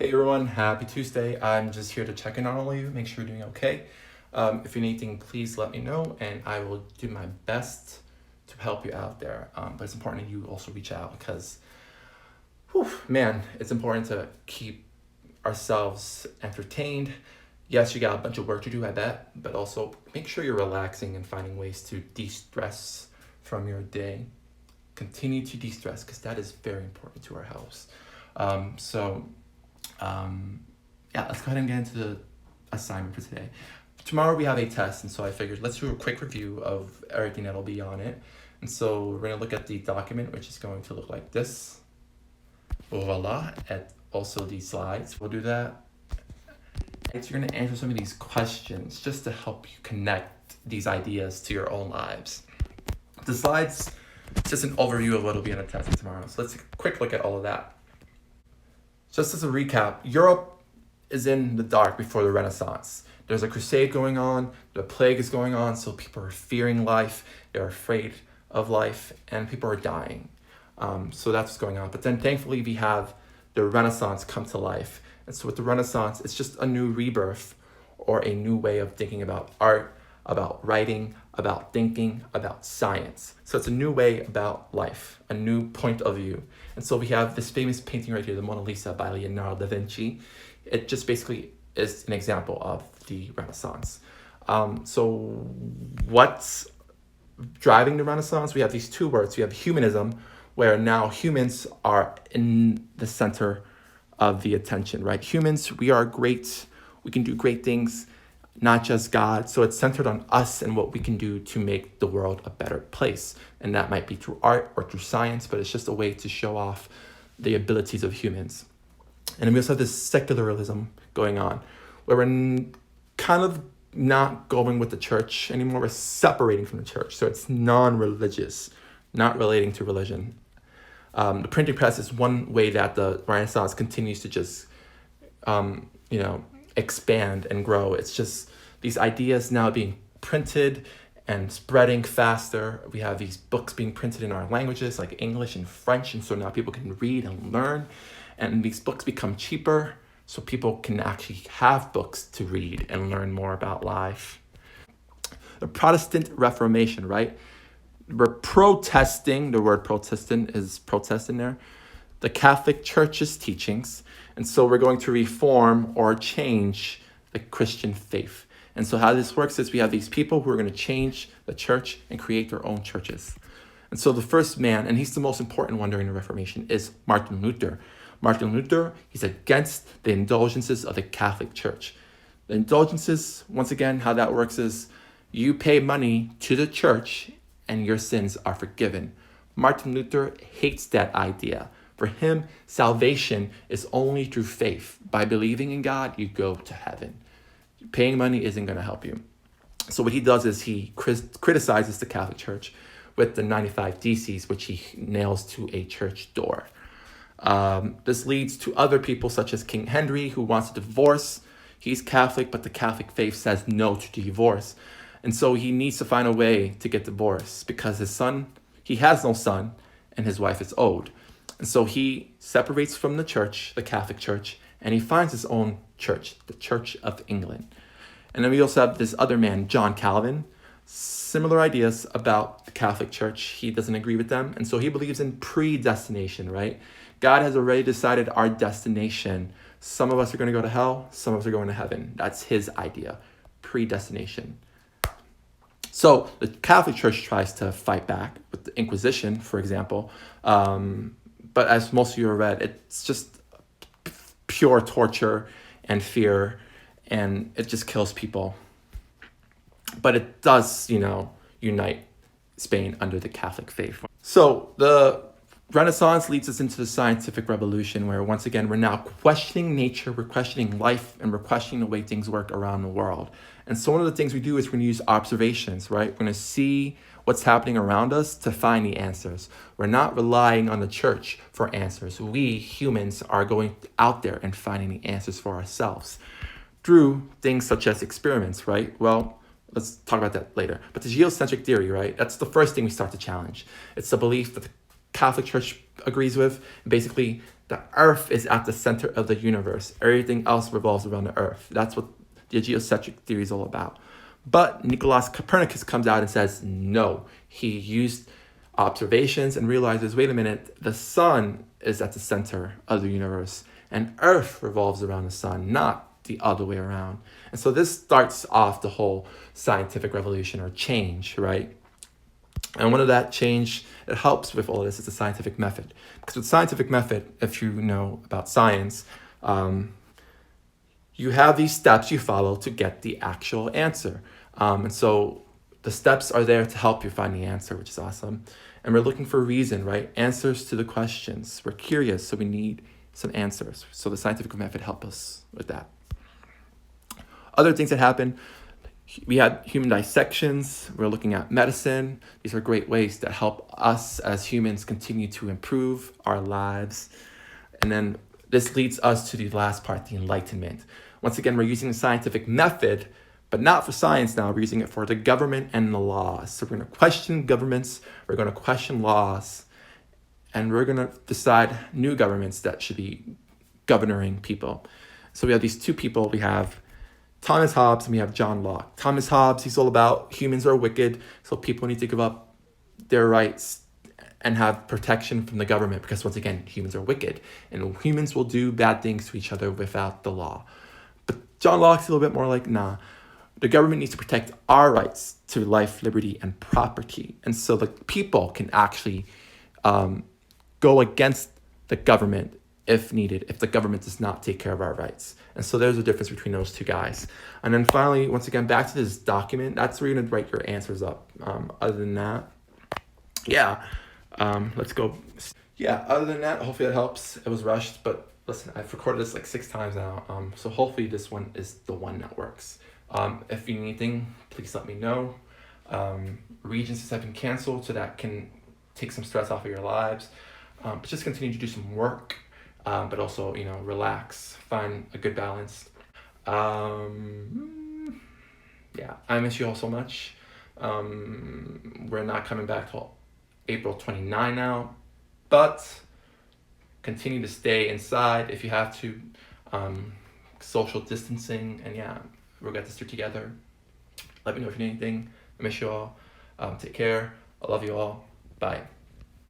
Hey everyone, happy Tuesday. I'm just here to check in on all of you, make sure you're doing okay. If you need anything, please let me know and I will do my best to help you out there. But it's important that you also reach out because, man, it's important to keep ourselves entertained. Yes, you got a bunch of work to do, I bet, but also make sure you're relaxing and finding ways to de stress from your day. Continue to de stress because that is very important to our health. Um, so, um, yeah, let's go ahead and get into the assignment for today. Tomorrow we have a test, and so I figured let's do a quick review of everything that'll be on it. And so we're going to look at the document, which is going to look like this. Voila, and also these slides. We'll do that. And so you're going to answer some of these questions just to help you connect these ideas to your own lives. The slides, just an overview of what will be on the test tomorrow. So let's take a quick look at all of that. Just as a recap, Europe is in the dark before the Renaissance. There's a crusade going on, the plague is going on, so people are fearing life, they're afraid of life, and people are dying. So that's what's going on. But then thankfully we have the Renaissance come to life. And so with the Renaissance, it's just a new rebirth or a new way of thinking about art, about writing, about thinking, about science. So it's a new way about life, a new point of view. And so we have this famous painting right here, the Mona Lisa by Leonardo da Vinci. It just basically is an example of the Renaissance. So what's driving the Renaissance? We have these two words. We have humanism, where now humans are in the center of the attention, right? Humans, we are great. We can do great things, not just God. So it's centered on us and what we can do to make the world a better place. And that might be through art or through science, but it's just a way to show off the abilities of humans. And then we also have this secularism going on, where we're kind of not going with the church anymore. We're separating from the church. So it's non-religious, not relating to religion. The printing press is one way that the Renaissance continues to just, expand and grow. It's just these ideas now being printed and spreading faster. We have these books being printed in our languages like English and French, and so now people can read and learn, and these books become cheaper so people can actually have books to read and learn more about life. The Protestant Reformation, right? We're protesting, the word protestant is protest in there, the Catholic Church's teachings. And so we're going to reform or change the Christian faith. And so how this works is we have these people who are going to change the church and create their own churches. And so the first man, and he's the most important one during the Reformation, is Martin Luther. Martin Luther, he's against the indulgences of the Catholic Church. The indulgences, once again, how that works is you pay money to the church and your sins are forgiven. Martin Luther hates that idea. For him, salvation is only through faith. By believing in God, you go to heaven. Paying money isn't going to help you. So what he does is he criticizes the Catholic Church with the 95 Theses, which he nails to a church door. This leads to other people such as King Henry, who wants a divorce. He's Catholic, but the Catholic faith says no to divorce. And so he needs to find a way to get divorced because he has no son, and his wife is old. And so he separates from the church, the Catholic Church, and he finds his own church, the Church of England. And then we also have this other man, John Calvin, similar ideas about the Catholic Church. He doesn't agree with them. And so he believes in predestination, right? God has already decided our destination. Some of us are going to go to hell. Some of us are going to heaven. That's his idea, predestination. So the Catholic Church tries to fight back with the Inquisition, for example. But as most of you have read, it's just pure torture and fear, and it just kills people. But it does, unite Spain under the Catholic faith. So the Renaissance leads us into the scientific revolution, where once again, we're now questioning nature, we're questioning life, and we're questioning the way things work around the world. And so one of the things we do is we're going to use observations, right? We're going to see what's happening around us to find the answers. We're not relying on the church for answers. We humans are going out there and finding the answers for ourselves through things such as experiments, right? Well, let's talk about that later. But the geocentric theory, right? That's the first thing we start to challenge. It's the belief that the Catholic Church agrees with. Basically, the Earth is at the center of the universe. Everything else revolves around the Earth. That's what the geocentric theory is all about. But Nicolaus Copernicus comes out and says, no. He used observations and realizes, wait a minute, the sun is at the center of the universe and Earth revolves around the sun, not the other way around. And so this starts off the whole scientific revolution or change, right? And one of that change that helps with all of this is the scientific method. Because with scientific method, if you know about science, you have these steps you follow to get the actual answer. And so the steps are there to help you find the answer, which is awesome. And we're looking for a reason, right? Answers to the questions. We're curious, so we need some answers. So the scientific method helps us with that. Other things that happen, we had human dissections. We're looking at medicine. These are great ways to help us as humans continue to improve our lives. And then this leads us to the last part, the Enlightenment. Once again, we're using the scientific method, but not for science now. We're using it for the government and the laws. So we're going to question governments. We're going to question laws. And we're going to decide new governments that should be governing people. So we have these two people. We have Thomas Hobbes and we have John Locke. Thomas Hobbes, he's all about humans are wicked, so people need to give up their rights and have protection from the government because, once again, humans are wicked and humans will do bad things to each other without the law. But John Locke's a little bit more like, nah, the government needs to protect our rights to life, liberty, and property. And so the people can actually go against the government if needed, if the government does not take care of our rights. And so there's a difference between those two guys. And then finally, once again, back to this document, that's where you're going to write your answers up. Other than that, let's go. Yeah, other than that, hopefully that helps. It was rushed, but listen, I've recorded this like 6 times now. So hopefully this one is the one that works. If you need anything, please let me know. Regencies have been canceled, so that can take some stress off of your lives. But just continue to do some work. But also, relax, find a good balance. I miss you all so much. We're not coming back till April 29 now, but continue to stay inside if you have to. Social distancing, and we'll get this through together. Let me know if you need anything. I miss you all. Take care. I love you all. Bye.